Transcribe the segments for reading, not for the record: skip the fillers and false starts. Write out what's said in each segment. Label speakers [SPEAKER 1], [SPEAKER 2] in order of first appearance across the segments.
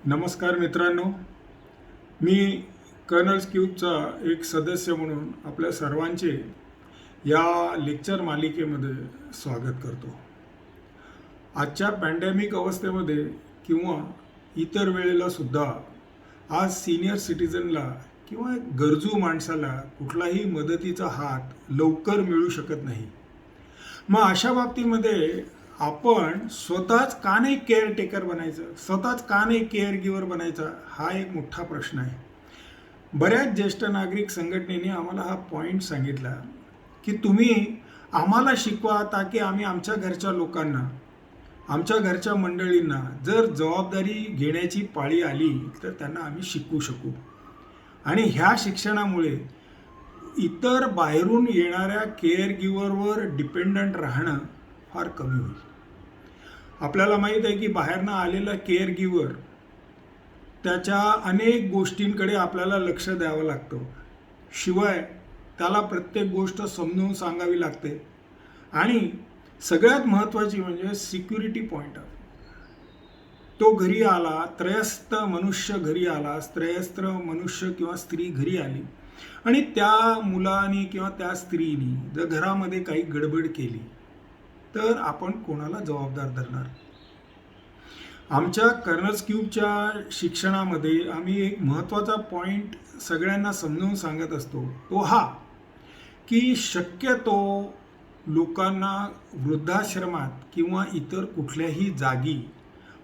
[SPEAKER 1] नमस्कार मित्रांनो, मी कर्नल्स क्यूबचा एक सदस्य म्हणून आपल्या सर्वांचे या लेक्चर मालिकेमध्ये स्वागत करतो. आजच्या पॅन्डेमिक अवस्थेमध्ये किंवा इतर वेळेला सुद्धा आज सीनियर सिटीजनला किंवा गरजू माणसाला कुठलाही मदतीचा हात लवकर मिळू शकत नाही. मग अशा बाबतीमध्ये आपण स्वतःच का नाही केअर टेकर बनायचं, स्वतःच का नाही केअर गिव्हर बनायचा, हा एक मोठा प्रश्न आहे. बऱ्याच ज्येष्ठ नागरिक संघटनेने आम्हाला हा पॉईंट सांगितला की तुम्ही आम्हाला शिकवा ताकी आम्ही आमच्या घरच्या लोकांना, आमच्या घरच्या मंडळींना जर जबाबदारी घेण्याची पाळी आली तर त्यांना आम्ही शिकवू शकू. आणि ह्या शिक्षणामुळे इतर बाहेरून येणाऱ्या केअर गिव्हरवर डिपेंडंट राहणं फार कमी होईल. आपल्याला माहीत आहे की बाहेरनं आलेला केअर गिव्हर त्याच्या अनेक गोष्टींकडे आपल्याला लक्ष द्यावं लागतं. शिवाय त्याला प्रत्येक गोष्ट समजून सांगावी लागते. आणि सगळ्यात महत्त्वाची म्हणजे सिक्युरिटी पॉईंट ऑफ तो घरी आला, त्रयस्थ मनुष्य घरी आला, त्रयस्थ मनुष्य किंवा स्त्री घरी आली आणि त्या मुलानी किंवा त्या स्त्रीनी जर घरामध्ये काही गडबड केली तर आपण कोणाला जबाबदार धरणार. आमच्या कर्नल्स क्यूबच्या शिक्षणामध्ये आम्ही एक महत्त्वाचा पॉईंट सगळ्यांना समजून सांगत असतो, तो हा की शक्यतो लोकांना वृद्धाश्रमात किंवा इतर कुठल्याही जागी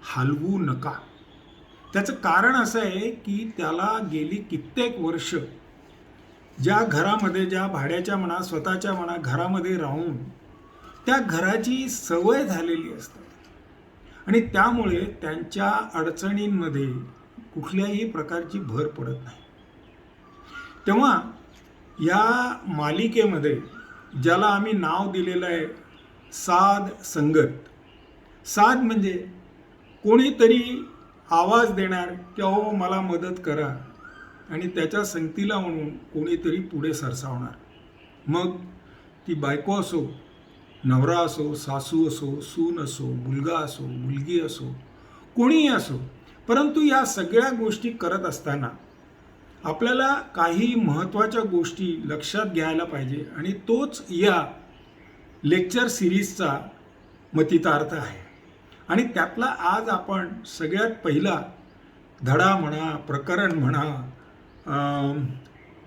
[SPEAKER 1] हलवू नका. त्याचं कारण असं आहे की त्याला गेली कित्येक वर्ष ज्या घरामध्ये, ज्या भाड्याच्या म्हणा स्वतःच्या म्हणा घरामध्ये राहून त्या घराची सवय झालेली असते आणि त्यामुळे त्यांच्या अडचणींमध्ये कुठल्याही प्रकारची भर पडत नाही. तेव्हा या मालिकेमध्ये ज्याला आम्ही नाव दिलेलं आहे साध संगत. साध म्हणजे कोणीतरी आवाज देणार की अहो मला मदत करा आणि त्याच्या संगतीला म्हणून कोणीतरी पुढे सरसावणार. मग ती बायको असो, नवरा असो, सासू असो, सून असो, मुलगा असो, मुलगी असो, कोणीही असो. परंतु या सगळ्या गोष्टी करत असताना आपल्याला काही महत्त्वाच्या गोष्टी लक्षात घ्यायला पाहिजे आणि तोच या लेक्चर सिरीजचा मतितार्थ आहे. आणि त्यातला आज आपण सगळ्यात पहिला धडा म्हणा, प्रकरण म्हणा,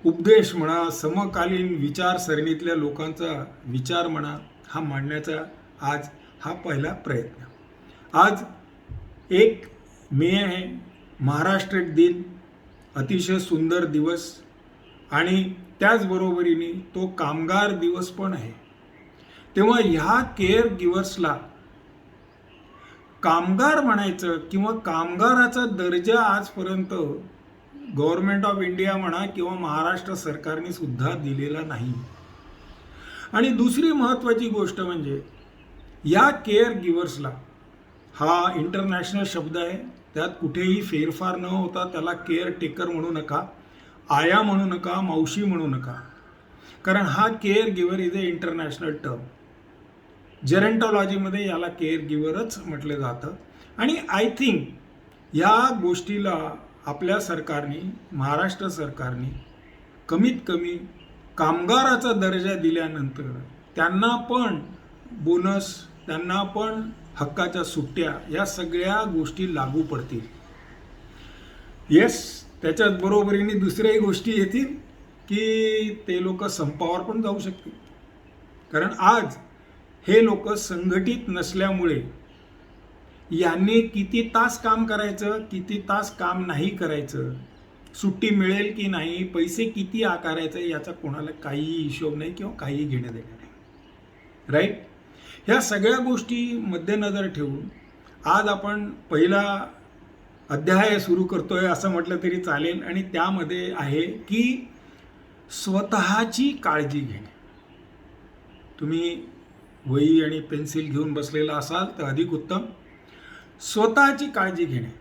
[SPEAKER 1] उपदेश म्हणा, समकालीन विचारसरणीतल्या लोकांचा विचार म्हणा, हा मांडण्याचा आज हा पहिला प्रयत्न. आज 1 मे आहे, महाराष्ट्र दिन, अतिशय सुंदर दिवस आणि त्याचबरोबरीने तो कामगार दिवस पण आहे. तेव्हा ह्या केअर गिव्हर्सला कामगार म्हणायचं किंवा कामगाराचा दर्जा आजपर्यंत गव्हर्नमेंट ऑफ इंडिया म्हणा किंवा महाराष्ट्र सरकारने सुद्धा दिलेला नाही. आणि दुसरी महत्त्वाची गोष्ट म्हणजे या केअर गिव्हर्सला, हा इंटरनॅशनल शब्द आहे, त्यात कुठेही फेरफार न होता त्याला केअर टेकर म्हणू नका, आया म्हणू नका, मावशी म्हणू नका, कारण हा care giver is a international term. जेरंटॉलॉजीमध्ये याला केअर गिव्हरच म्हटलं जातं. आणि आय थिंक या गोष्टीला आपल्या सरकारने, महाराष्ट्र सरकारने कमीत कमी कामगाराचा दर्जा दिल्यानंतर त्यांना पण बोनस, त्यांना पण हक्काच्या सुट्ट्या, या सगळ्या गोष्टी लागू पडतील. येस, त्याच्याच बरोबरीने दुसऱ्याही गोष्टी येतील की ते लोक संपावर पण जाऊ शकतील. कारण आज हे लोक संघटित नसल्यामुळे यांनी किती तास काम करायचं, किती तास काम नाही करायचं, सुट्टी मिळेल की नाही, पैसे किती आकारायचे, याचा कोणाला काहीही हिशोब नाही किंवा काहीही घेणं देणं नाही. राईट. ह्या सगळ्या गोष्टी मध्यनजर ठेवून आज आपण पहिला अध्याय सुरू करतोय असं म्हटलं तरी चालेल. आणि त्यामध्ये आहे की स्वतःची काळजी घेणे. तुम्ही वही आणि पेन्सिल घेऊन बसलेला असाल तर अधिक उत्तम. स्वतःची काळजी घेणे.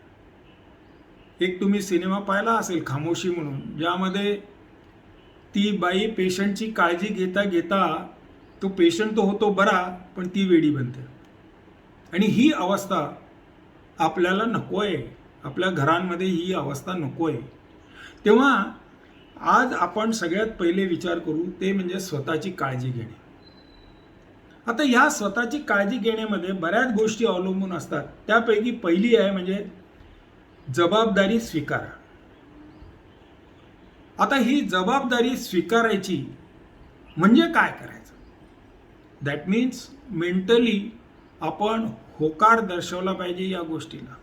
[SPEAKER 1] एक तुम्ही सिनेमा पाहिला असेल खामोशी म्हणून, ज्यामध्ये ती बाई पेशंटची काळजी घेता घेता तो पेशंट तो होतो बरा पण ती वेडी बनते. आणि ही अवस्था आपल्याला नको आहे. आपल्या घरांमध्ये ही अवस्था नको आहे. तेव्हा आज आपण सगळ्यात पहिले विचार करू ते म्हणजे स्वतःची काळजी घेणे. आता या स्वतःची काळजी घेण्यामध्ये बऱ्याच गोष्टी अवलंबून असतात. त्यापैकी पहिली आहे म्हणजे जबाबदारी स्वीकारा. आता ही जबाबदारी स्वीकारायची म्हणजे काय करायचं? दॅट मीन्स मेंटली आपण होकार दर्शवला पाहिजे या गोष्टीला.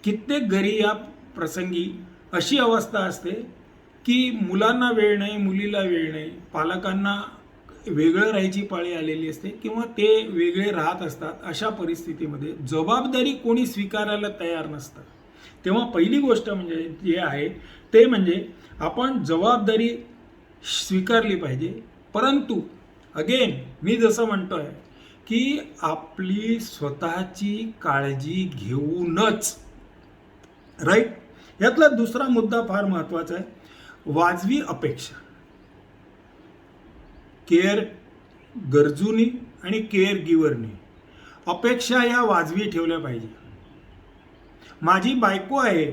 [SPEAKER 1] कित्येक घरी या प्रसंगी अशी अवस्था असते की मुलांना वेळ नाही, मुलीला वेळ नाही, पालकांना वेगळं राहायची पाळी आलेली असते किंवा ते वेगळे राहत असतात. अशा परिस्थितीमध्ये जबाबदारी कोणी स्वीकारायला तयार नसतं. तेव्हा पहिली गोष्ट म्हणजे जे आहे ते म्हणजे आपण जबाबदारी स्वीकारली पाहिजे. परंतु अगेन मी जसं म्हणतोय की आपली स्वतःची काळजी घेऊनच. राईट. यातला दुसरा मुद्दा फार महत्त्वाचा आहे, वाजवी अपेक्षा. केअर गरजूनी आणि केअर गिव्हरनी अपेक्षा या वाजवी ठेवल्या पाहिजे. माझी बायको आहे,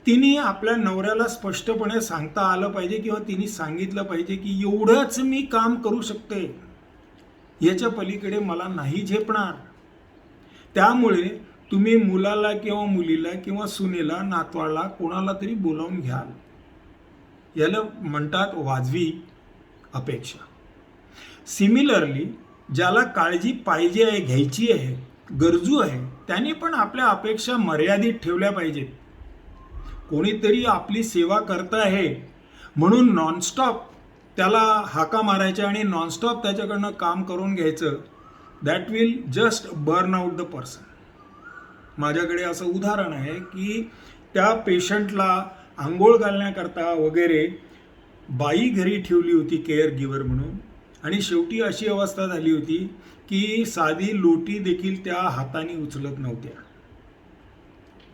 [SPEAKER 1] तिने आपल्या नवऱ्याला स्पष्टपणे सांगता आलं पाहिजे किंवा तिने सांगितलं पाहिजे की एवढंच मी काम करू शकते, याच्या पलीकडे मला नाही झेपणार. त्यामुळे तुम्ही मुलाला किंवा मुलीला किंवा सुनेला, नातवाला, कोणाला तरी बोलावून घ्याल. याला म्हणतात वाजवी अपेक्षा. सिमिलरली ज्याला काळजी पाहिजे आहे, घ्यायची आहे, गरजू आहे, त्यांनी पण आपल्या अपेक्षा मर्यादित ठेवल्या पाहिजेत. कोणीतरी आपली सेवा करत आहे म्हणून नॉनस्टॉप त्याला हाका मारायच्या आणि नॉनस्टॉप त्याच्याकडनं काम करून घ्यायचं, that will just burn out the person. माझ्याकडे असं उदाहरण आहे की त्या पेशंटला आंघोळ घालण्याकरता वगैरे बाई घरी ठेवली होती केअर गिव्हर म्हणून, आणि शेवटी अशी अवस्था झाली होती की साधी लोटी देखील त्या हाताने उचलत नव्हत्या.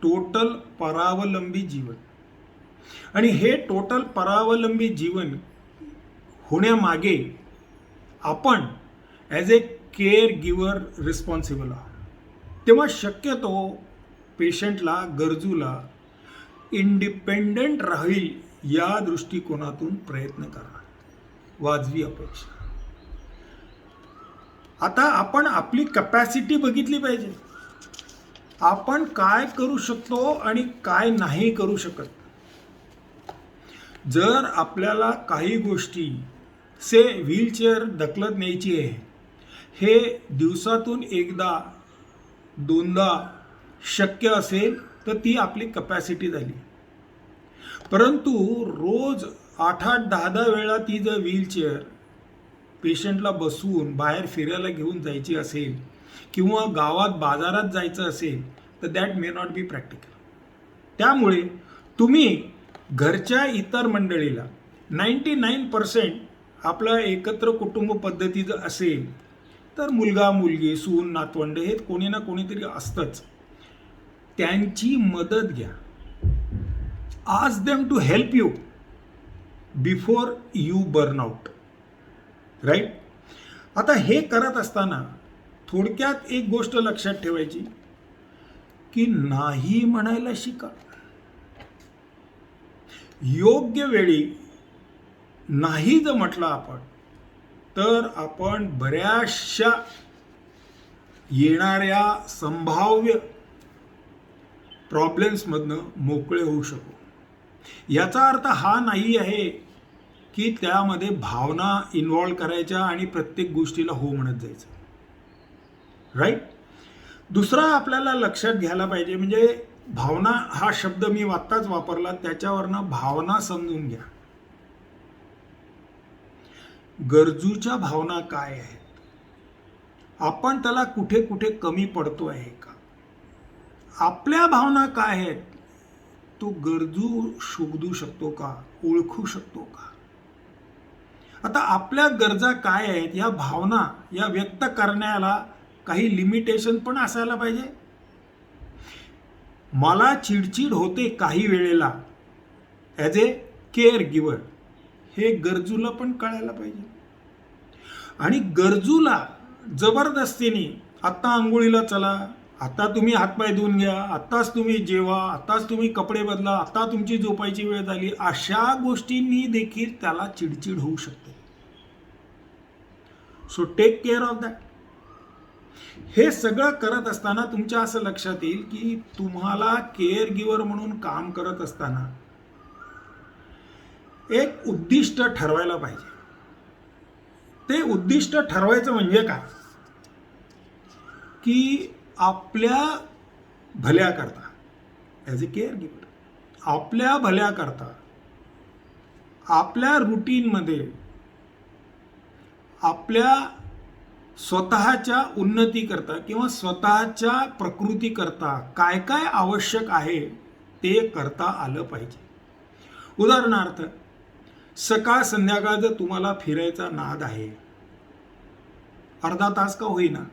[SPEAKER 1] टोटल परावलंबी जीवन. आणि हे टोटल परावलंबी जीवन होण्यामागे आपण ॲज ए केअर गिव्हर रिस्पॉन्सिबल आहोत. तेव्हा शक्यतो पेशंटला, गरजूला इंडिपेंडंट राहील या दृष्टिकोनातून प्रयत्न करा. वाजवी अपेक्षा. आता आपण आपली कॅपॅसिटी बघितली पाहिजे. आपण काय करू शकतो आणि काय नाही करू शकत. जर आपल्याला काही गोष्टी से व्हीलचेअर ढकलत न्यायची आहे, हे दिवसातून एकदा दोनदा शक्य असेल तर ती आपली कॅपॅसिटी झाली. परंतु रोज 8-8, 10-10 वेळा ती जर व्हीलचेअर पेशंटला बसवून बाहेर फिरायला घेऊन जायची असेल किंवा गावात बाजारात जायचं असेल तर that may not be practical. त्यामुळे तुम्ही घरच्या इतर मंडळीला 99% आपलं एकत्र कुटुंब पद्धती जर असेल तर मुलगा, मुलगी, सून, नातवंड हे कोणी ना कोणीतरी असतंच. त्यांची मदत घ्या. Ask them to help you before you burn out. Right. आता हे करत असताना थोडक्यात एक गोष्ट लक्षात ठेवायची की नाही म्हणायला शिका. योग्य वेळी नाही जर म्हटलं आपण तर आपण बऱ्याचशा येणाऱ्या संभाव्य प्रॉब्लेम्समधनं मोकळे होऊ शकू. याचा अर्थ हा नाही आहे की त्यामध्ये भावना इन्व्हॉल्व करायच्या आणि प्रत्येक गोष्टीला हो म्हणत जायचं. राईट. दुसरा आपल्याला लक्षात घ्यायला पाहिजे म्हणजे भावना हा शब्द मी आत्ताच वापरला, त्याच्यावरनं भावना समजून घ्या. गरजूच्या भावना काय आहेत, आपण त्याला कुठे कुठे कमी पडतो आहे का, आपल्या भावना काय आहेत, तो गरजू शोधू शकतो का, ओळखू शकतो का. आता आपल्या गरजा काय आहेत या भावना या व्यक्त करण्याला काही लिमिटेशन पण असायला पाहिजे. मला चिडचिड होते काही वेळेला ॲज ए केअर गिव्हर, हे गरजूला पण कळायला पाहिजे. आणि गरजूला जबरदस्तीने आत्ता आंघोळीला चला, आता तुम्ही हातपाय धुवून घ्या, आत्ताच तुम्ही जेवा, आत्ताच तुम्ही कपडे बदला, आता तुमची झोपायची वेळ झाली, अशा गोष्टींनी देखील त्याला चिडचिड होऊ शकते. So take care of that. हे सगळं करत असताना तुमच्या असं लक्षात येईल की तुम्हाला केअर गिव्हर म्हणून काम करत असताना एक उद्दिष्ट ठरवायला पाहिजे. ते उद्दिष्ट ठरवायचं म्हणजे काय, की आपल्या भल्याकरता, ॲज अ केअर गिव्हर, आपल्या भल्याकरता आपल्या रुटीनमध्ये आपल्या स्वतःच्या उन्नतीकरता किंवा स्वतःच्या प्रकृतीकरता काय काय आवश्यक आहे ते करता आलं पाहिजे. उदाहरणार्थ, सकाळ संध्याकाळ जर तुम्हाला फिरायचा नाद आहे, अर्धा तास का होईना,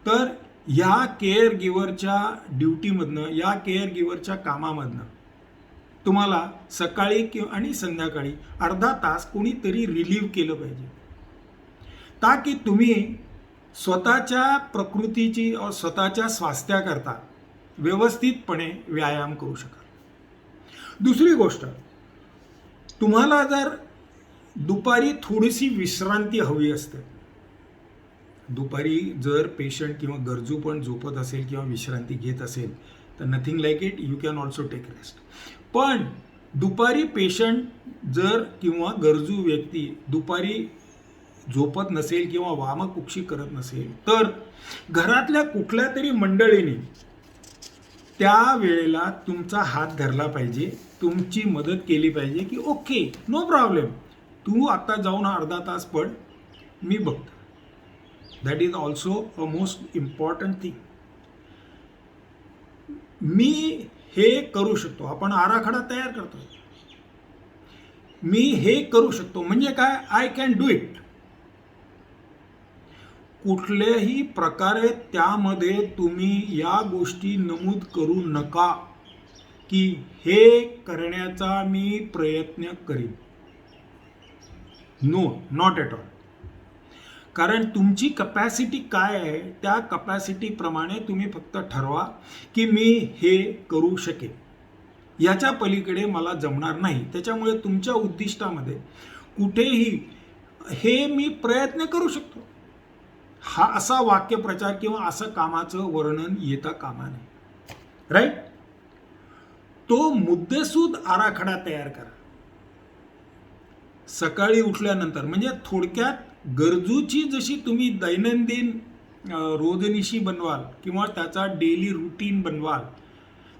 [SPEAKER 1] तर या केअर गिव्हरच्या ड्युटीमधनं, या केअर गिव्हरच्या कामामधनं तुम्हाला सकाळी किंवा आणि संध्याकाळी अर्धा तास कोणीतरी रिलीव्ह केलं पाहिजे, ताकी तुम्ही स्वतःच्या प्रकृतीची स्वतःच्या स्वास्थ्याकरता व्यवस्थितपणे व्यायाम करू शकाल. दुसरी गोष्ट, तुम्हाला जर दुपारी थोडीशी विश्रांती हवी असते, दुपारी जर पेशंट किंवा गरजू पण झोपत असेल किंवा विश्रांती घेत असेल तर nothing like it, you can also take rest. पण दुपारी पेशंट जर किंवा गरजू व्यक्ती दुपारी झोपत नसेल किंवा वामकुक्षी करत नसेल, तर घरातल्या कुठल्या तरी मंडळीने त्या वेळेला तुमचा हात धरला पाहिजे, तुमची मदत केली पाहिजे, की ओके नो प्रॉब्लेम, तू आता जाऊन अर्धा तास पड, मी बघतो. That is also a most important thing. मी हे करू शकतो, आपण आराखडा तयार करतो, मी हे करू शकतो म्हणजे काय, आय कॅन डू इट. कुठल्याही प्रकारे त्यामध्ये तुम्ही या गोष्टी नमूद करू नका की हे करण्याचा मी प्रयत्न करीन. No, not at all. कारण तुमची कपॅसिटी काय आहे त्या कपॅसिटीप्रमाणे तुम्ही फक्त ठरवा की मी हे करू शकेन, याच्या पलीकडे मला जमणार नाही. त्याच्यामुळे तुमच्या उद्दिष्टामध्ये कुठेही हे मी प्रयत्न करू शकतो हा असा वाक्यप्रचार किंवा असं कामाचं वर्णन येता कामा नये. राईट. तो मुद्देसूद आराखडा तयार करा सकाळी उठल्यानंतर. म्हणजे थोडक्यात गरजूची जशी तुम्ही दैनंदिन रोजनिशी बनवाल किंवा त्याचा डेली रुटीन बनवाल,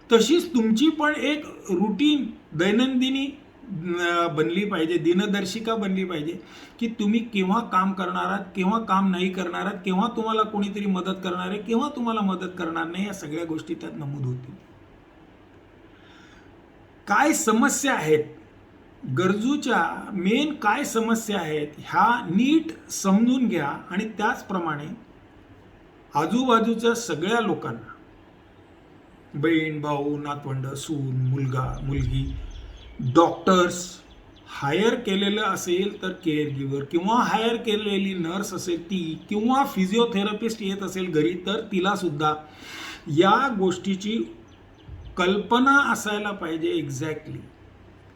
[SPEAKER 1] तशीच तुमची पण एक रुटीन दैनंदिनी बनली पाहिजे, दिनदर्शिका बनली पाहिजे की तुम्ही केव्हा काम करणार आहात, केव्हा काम नाही करणार आहात, केव्हा तुम्हाला कोणीतरी मदत करणार आहे, केव्हा तुम्हाला मदत करणार नाही, या सगळ्या गोष्टी त्यात नमूद होतील. काय समस्या आहेत, गरजूच्या मेन काय समस्या आहेत ह्या नीट समजून घ्या आणि त्याचप्रमाणे आजूबाजूच्या सगळ्या लोकांना, बहीण भाऊ नातवंड सून मुलगा मुलगी, डॉक्टर्स, हायर केलेलं असेल तर केअर गिव्हर किंवा हायर केलेली नर्स असेल ती, किंवा फिजिओथेरपिस्ट येत असेल घरी तर तिला सुद्धा या गोष्टीची कल्पना असायला पाहिजे एक्झॅक्टली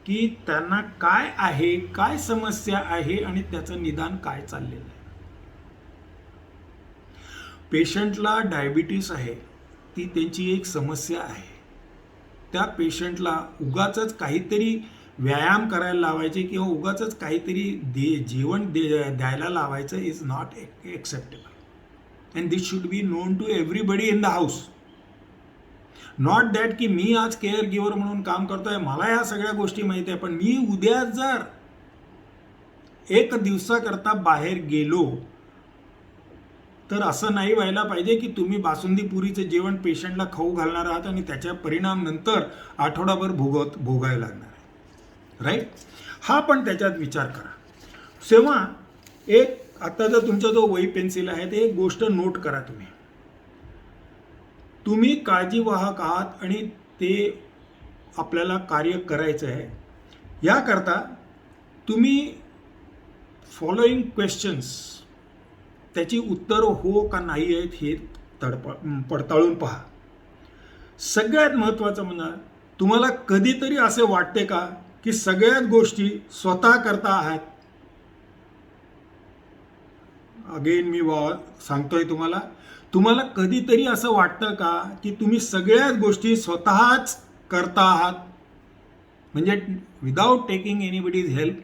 [SPEAKER 1] की त्यांना काय आहे, काय समस्या आहे आणि त्याचं निदान काय चाललेलं आहे. पेशंटला डायबिटीस आहे, ती त्यांची एक समस्या आहे. त्या पेशंटला उगाचच काहीतरी व्यायाम करायला लावायचे किंवा उगाचच काहीतरी जेवण द्यायला लावायचं is not acceptable. And this should be known to everybody in the house. Not that की मी आज केअर गिव्हर म्हणून काम करतोय, मला या सगळ्या गोष्टी माहिती आहे, पण मी उद्या जर एक दिवसाकरता बाहेर गेलो तर असं नाही व्हायला पाहिजे की तुम्ही बासुंदी पुरीचं जेवण पेशंटला खाऊ घालणार आहात आणि त्याच्या परिणाम नंतर आठवडाभर भोगायला लागणार आहे. राईट. हा पण त्याच्यात विचार करा. तेव्हा एक आता जर तुमचा जो वही पेन्सिल आहे ते एक गोष्ट नोट करा. तुम्ही काळजीवाहक आहात आणि ते आपल्याला कार्य करायचं आहे. याकरता तुम्ही फॉलोइंग क्वेश्चन्स, त्याची उत्तरं हो का नाही आहेत हे पडताळून पहा. सगळ्यात महत्त्वाचं म्हणजे तुम्हाला कधीतरी असे वाटते का की सगळ्याच गोष्टी स्वतः करता आहात? अगेन मी सांगतोय तुम्हाला कधीतरी असं वाटतं का की तुम्ही सगळ्याच गोष्टी स्वतःच करता आहात? म्हणजे without taking anybody's help,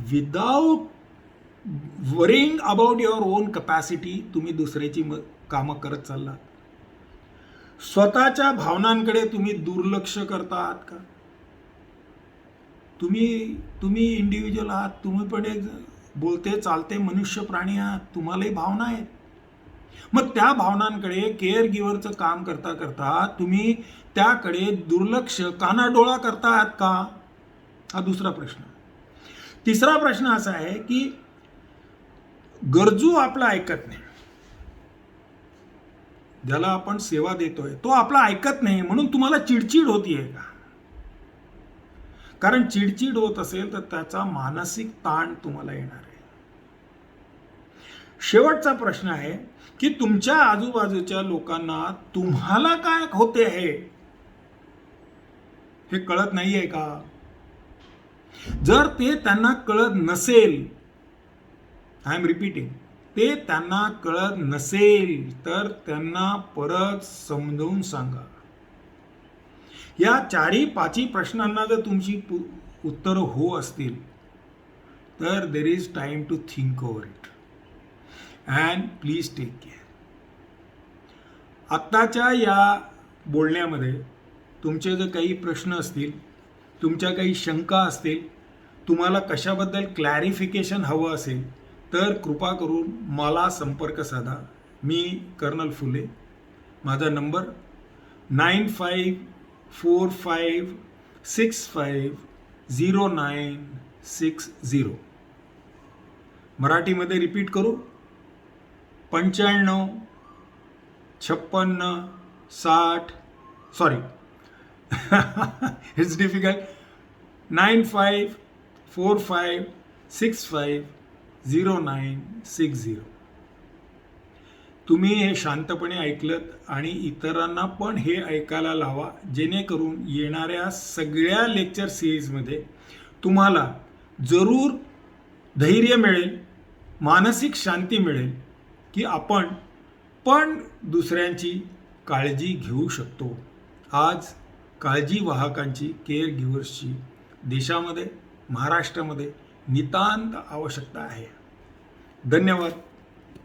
[SPEAKER 1] without worrying about your on capacity तुम्ही दुसऱ्याची कामं करत चाललात. स्वतःच्या भावनांकडे तुम्ही दुर्लक्ष करता आहात का? तुम्ही इंडिव्हिज्युअल आहात, तुम्ही पण एक बोलते चालते मनुष्य प्राणी आहात, तुम्हालाही भावना आहेत. मग त्या भावनांकडे केअर गिव्हरचं काम करता करता तुम्ही त्याकडे दुर्लक्ष कानाडोळा करता आहात का? हा दुसरा प्रश्न. तिसरा प्रश्न असा आहे की गरजू आपला ऐकत नाही, ज्याला आपण सेवा देतोय तो आपला ऐकत नाही म्हणून तुम्हाला चिडचिड होतीये का? कारण चिडचिड होत असेल तर त्याचा मानसिक ताण तुम्हाला येणार आहे. शेवटचा प्रश्न आहे की तुमच्या आजूबाजूच्या लोकांना तुम्हाला काय होते आहे हे कळत नाहीये का? जर ते त्यांना कळत नसेल, आय एम रिपीटिंग, ते त्यांना कळत नसेल तर त्यांना परत समजावून सांगा. या 4-5 प्रश्नांना जर तुमची उत्तरं हो असतील तर there is time to think over it and please take care. आत्ताच्या या बोलण्यामध्ये तुमचे जर काही प्रश्न असतील, तुमच्या काही शंका असतील, तुम्हाला कशाबद्दल क्लॅरिफिकेशन हवं असेल तर कृपा करून मला संपर्क साधा. मी कर्नल फुले. माझा नंबर 9545650960. मराठीमध्ये रिपीट करू, 95 56 60, सॉरी इट्स डिफिकल्ट, 9545650960. तुम्ही हे शांतपणे ऐकलत आणि इतरांना पण हे ऐकायला लावा, जेणेकरून येणाऱ्या सगळ्या लेक्चर सिरीजमध्ये तुम्हाला जरूर धैर्य मिळेल, मानसिक शांती मिळेल की आपण पण दुसऱ्यांची काळजी घेऊ शकतो. आज काळजी वाहकांची, केअर गिव्हर्सची देशामध्ये, महाराष्ट्रामध्ये नितांत आवश्यकता आहे. धन्यवाद.